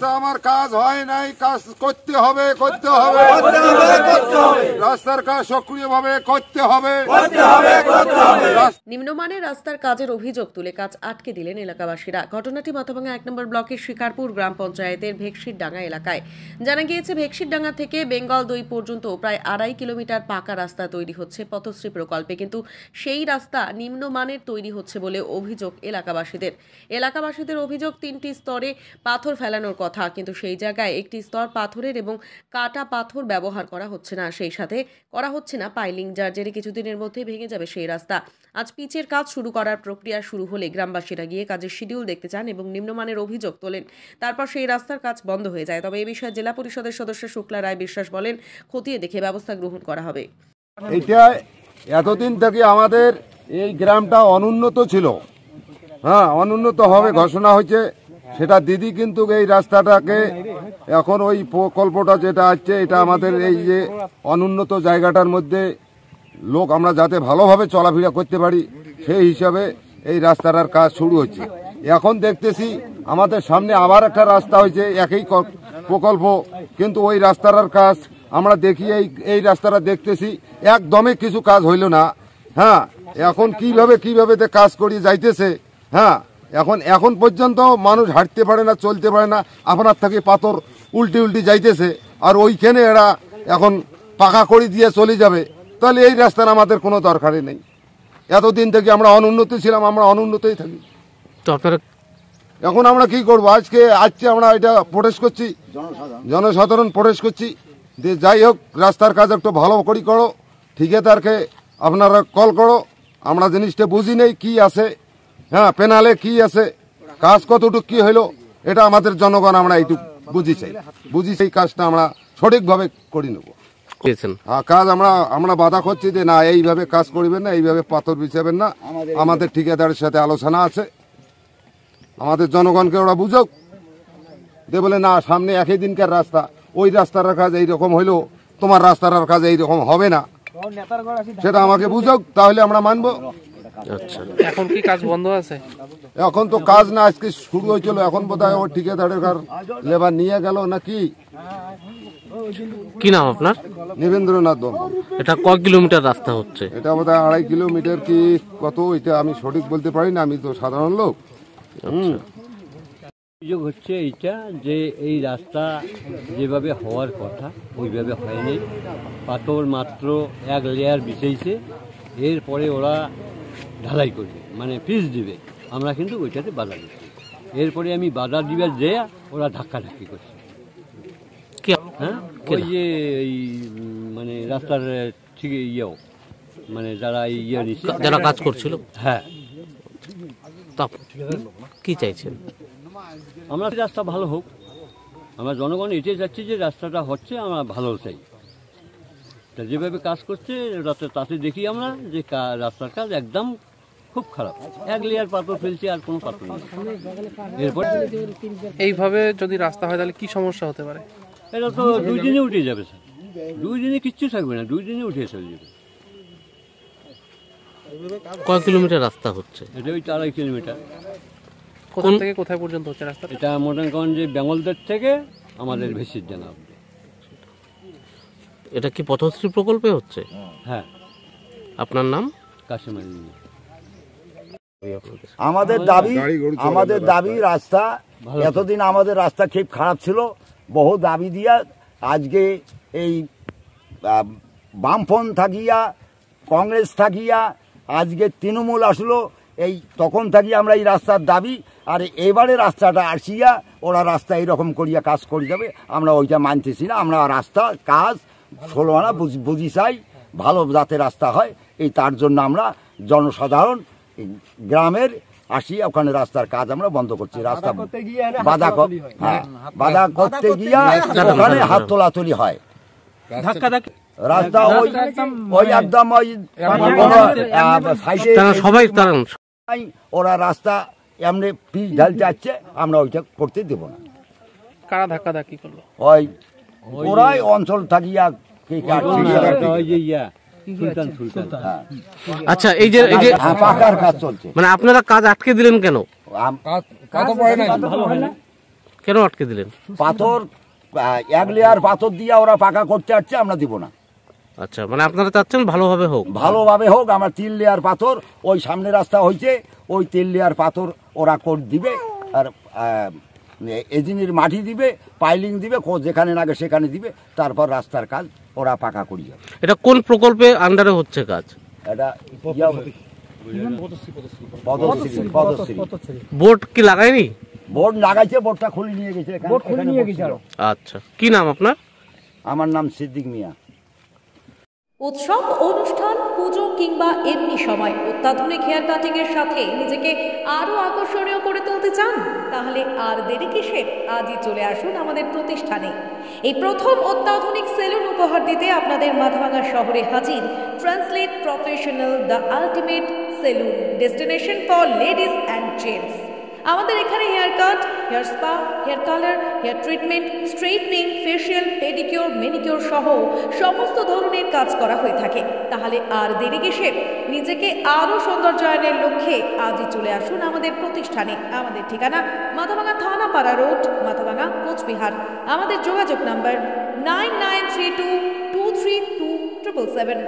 আমার কাজ হয় নাই, কাজ করতে হবে রাস্তার কাজ সক্রিয়ভাবে করতে হবে। নিম্নমানের রাস্তার কাজের অভিযোগ তুলে কাজ আটকে দিলেন এলাকাবাসীরা। ঘটনাটি মাথাভাঙা 1 নম্বর ব্লকের শিকারপুর গ্রাম পঞ্চায়েতের ভেকশিরডাঙ্গা এলাকায়। জানা গিয়েছে, ভেকশিরডাঙ্গা থেকে বেঙ্গল 2 পর্যন্ত প্রায় 2.5 কিলোমিটার পাকা রাস্তা তৈরি হচ্ছে পথশ্রী প্রকল্পে, কিন্তু সেই রাস্তা নিম্নমানের তৈরি হচ্ছে বলে অভিযোগ এলাকাবাসীদের অভিযোগ 3টি স্তরে পাথর ফেলানোর কথা, কিন্তু সেই জায়গায় একটি স্তর পাথরের এবং কাটা পাথর ব্যবহার করা হচ্ছে না, সেই সাথে করা হচ্ছে না পাইলিং, যার জেরে কিছুদিনের মধ্যেই ভেঙে যাবে সেই রাস্তা। আজ পিচের কাজ শুরু করার প্রক্রিয়া শুরু হলে গ্রামবাসীরা গিয়ে কাজের শিডিউল দেখতে চান এবং নিম্নমানের অভিযোগ তোলেন। তারপর সেই রাস্তার কাজ বন্ধ হয়ে যায়। তবে এই বিষয়ে জেলা পরিষদের সদস্য শুক্লা রায় বিশ্বাস বলেন, খতিয়ে দেখে ব্যবস্থা গ্রহণ করা হবে। এটা এতদিন থেকে আমাদের এই গ্রামটা অনুন্নত ছিল, অনুন্নত হবে ঘোষণা হয়েছে, সেটা দিদি কিন্তু এই রাস্তাটাকে এখন ওই প্রকল্পটা যেটা আছে এটা আমাদের এই যে অনুন্নত জায়গাটার মধ্যে লোক আমরা যাতে ভালোভাবে চলাফেরা করতে পারি সেই হিসাবে এই রাস্তাটার কাজ শুরু হচ্ছে। এখন দেখতেছি আমাদের সামনে আবার একটা রাস্তা হয়েছে একই প্রকল্প, কিন্তু ওই রাস্তাটার কাজ আমরা দেখি এই রাস্তাটা দেখতেছি একদমই কিছু কাজ হইল না। এখন কিভাবে কাজ করিয়ে যাইতেছে। এখন পর্যন্ত মানুষ হাঁটতে পারে না, চলতে পারে না, আপনার থেকে পাথর উল্টি যাইতেছে, আর ওইখানে এরা এখন পাকা করে দিয়ে চলে যাবে। তাহলে এই রাস্তার আমাদের কোনো দরকারই নেই। এতদিন থেকে আমরা অনুন্নতি ছিলাম, আমরা অনুন্নতই থাকি। এখন আমরা কি করবো? আজকে আমরা এটা প্রোটেস্ট করছি, জনসাধারণ প্রোটেস্ট করছি যে যাই হোক রাস্তার কাজ একটু ভালো করে করো, ঠিকাদারকে আপনারা কল করো। আমরা জিনিসটা বুঝি নেই কি আছে, পেনালে কি আছে, কাজ কতটুকু কি হইলো, এটা আমাদের জনগণ আমরা এইটুকু বুঝি সেই কাজটা আমরা সঠিকভাবে করে নেব। কাজ আমরা বাধা করছি যে না এইভাবে কাজ করবেন না, এইভাবে পাথর বিছাবেন না। আমাদের ঠিকাদারের সাথে আলোচনা আছে, আমাদের জনগণকে ওরা বুঝুক যে বলে না সামনে একই দিনকার রাস্তা, ওই রাস্তার কাজ এইরকম হইলো, তোমার রাস্তার কাজ এইরকম হবে না, সেটা আমাকে বুঝুক, তাহলে আমরা মানবো। এখন কি কাজ বন্ধ আছে? এখন তো কাজ না, আজকে শুরু হয়েছিল, এখন বোধহয় ওই ঠিকাদারের লেবার নিয়ে গেল নাকি। কি নাম আপনার? নিবেন্দ্রনাথ বর্মন। এটা কয় কিলোমিটার রাস্তা হচ্ছে? এটা বোধহয় 2.5 কিলোমিটার কি কত, এটা আমি সঠিক বলতে পারি না, আমি তো সাধারণ লোক। অভিযোগ হচ্ছে এইটা যে এই রাস্তা যেভাবে হওয়ার কথা ওইভাবে হয়নি, পাথর মাত্র 1 লেয়ার বিছাইছে, এরপরে ওরা ঢালাই করবে, মানে পিচ দিবে, আমরা কিন্তু ওইটাতে বাধা দিচ্ছি। এরপরে আমি বাধা দিবার যে ওরা ধাক্কাধাক্কি করছে। ওই যে এই মানে রাস্তার ঠিক ইয়েও মানে যারা নিচ্ছে, যারা কাজ করছিল, কি চাইছেন? আমরা রাস্তা ভালো হোক, আমরা জনগণ এটাই চাচ্ছি যে রাস্তাটা হচ্ছে, আমরা ভালো চাই। তা যেভাবে কাজ করছে তাতে দেখি আমরা যে রাস্তার কাজ একদম খুব খারাপ, 1 লেয়ার পাথর ফেলছে, আর কোনো পাথর নেই। এরপর এইভাবে যদি রাস্তা হয় তাহলে কি সমস্যা হতে পারে? এটা তো 2 দিনে উঠে যাবে স্যার, 2 দিনে কিচ্ছু থাকবে না, 2 দিনে উঠে চলে যাবে। কয় কিলোমিটার রাস্তা হচ্ছে? এটা ওই 2.5 কিলোমিটার। কোথা থেকে কোথায় পর্যন্ত হচ্ছে রাস্তা? এটা মোটামুটি বেঙ্গলদের থেকে আমাদের ভেকশিরডাঙ্গা। এটা কি পথশ্রী প্রকল্পে হচ্ছে? হ্যাঁ। আপনার নাম? কাশিম আলী। আমাদের দাবি রাস্তা, এতদিন আমাদের রাস্তা খুব খারাপ ছিল, বহু দাবি দিয়া আজকে এই বামফ্রন্ট থাকিয়া কংগ্রেস থাকিয়া আজকে তৃণমূল আসলো, এই তখন থাকি আমরা এই রাস্তার দাবি, আর এবারে রাস্তাটা আসিয়া ওরা রাস্তা এইরকম করিয়া কাজ করে যাবে, আমরা ওইটা মানতেছি না। আমরা রাস্তা কাজ 16 আনা বুঝি চাই, ভালো যাতে রাস্তা হয়, এই তার জন্য আমরা জনসাধারণ গ্রামের আসিয়া ওখানে রাস্তার কাজ আমরা বন্ধ করছি। রাস্তা বাধা করতে গিয়া ওখানে হাত তোলাতুলি হয়, রাস্তা ওই একদম ওই সবাই ওরা রাস্তা এমনি পিচ ঢালতে আসছে, আমরা ওইটা করতে দেব না। কারা ধাক্কাধাক্কি করলো? ওরাই অঞ্চল থাকিয়া আচ্ছা, এই যে পাকার কাজ চলছে, মানে আপনারা কাজ আটকে দিলেন কেন? কেন আটকে দিলেন? পাথর এক লেয়ার পাথর দিয়ে ওরা পাকা করতে আসছে, আমরা দিব না। আচ্ছা, মানে আপনারা চাচ্ছেন ভালোভাবে হোক? ভালোভাবে হোক। আমার 3 লেয়ার পাথর ওই সামনে রাস্তা হয়েছে, ওই 3 লেয়ার পাথর ওরা করে দিবে, আর এজিনির মাটি দিবে, পাইলিং দিবে, যেখানে লাগে সেখানে দিবে, তারপর রাস্তার কাজ ওরা পাকা করি যাবে। এটা কোন প্রকল্পে আন্ডারে হচ্ছে কাজ? এটা পদশ্রী। বোর্ড কি লাগায়নি? বোর্ড লাগাইছে, বোর্ডটা খুলে নিয়ে গেছে। আচ্ছা, কি নাম আপনার? আমার নাম সিদ্দিক মিয়া। উৎসব, অনুষ্ঠান, পুজো কিংবা এমনি সময় অত্যাধুনিক হেয়ার কাটিং এর সাথে নিজেকে আরো আকর্ষণীয় করে তুলতে চান? তাহলে আর দেরি কিসের? আজই চলে আসুন আমাদের প্রতিষ্ঠানে। এই প্রথম অত্যাধুনিক সেলুন উপহার দিতে আপনাদের মাথাভাঙা শহরে হাজির translate professional, the ultimate salon, destination for ladies and gents. আমাদের এখানে hair cut, hair spa, hair colour, hair treatment, straightening, facial, pedicure, manicure সহ সমস্ত ধরনের কাজ করা হয়ে থাকে। তাহলে আর দেরি কিসের? নিজেকে আরও সৌন্দর্যায়নের লক্ষ্যে আজই চলে আসুন আমাদের প্রতিষ্ঠানে। আমাদের ঠিকানা মাথাভাঙা থানাপাড়া রোড, মাথাভাঙা, কোচবিহার। আমাদের যোগাযোগ নাম্বার 9932232777।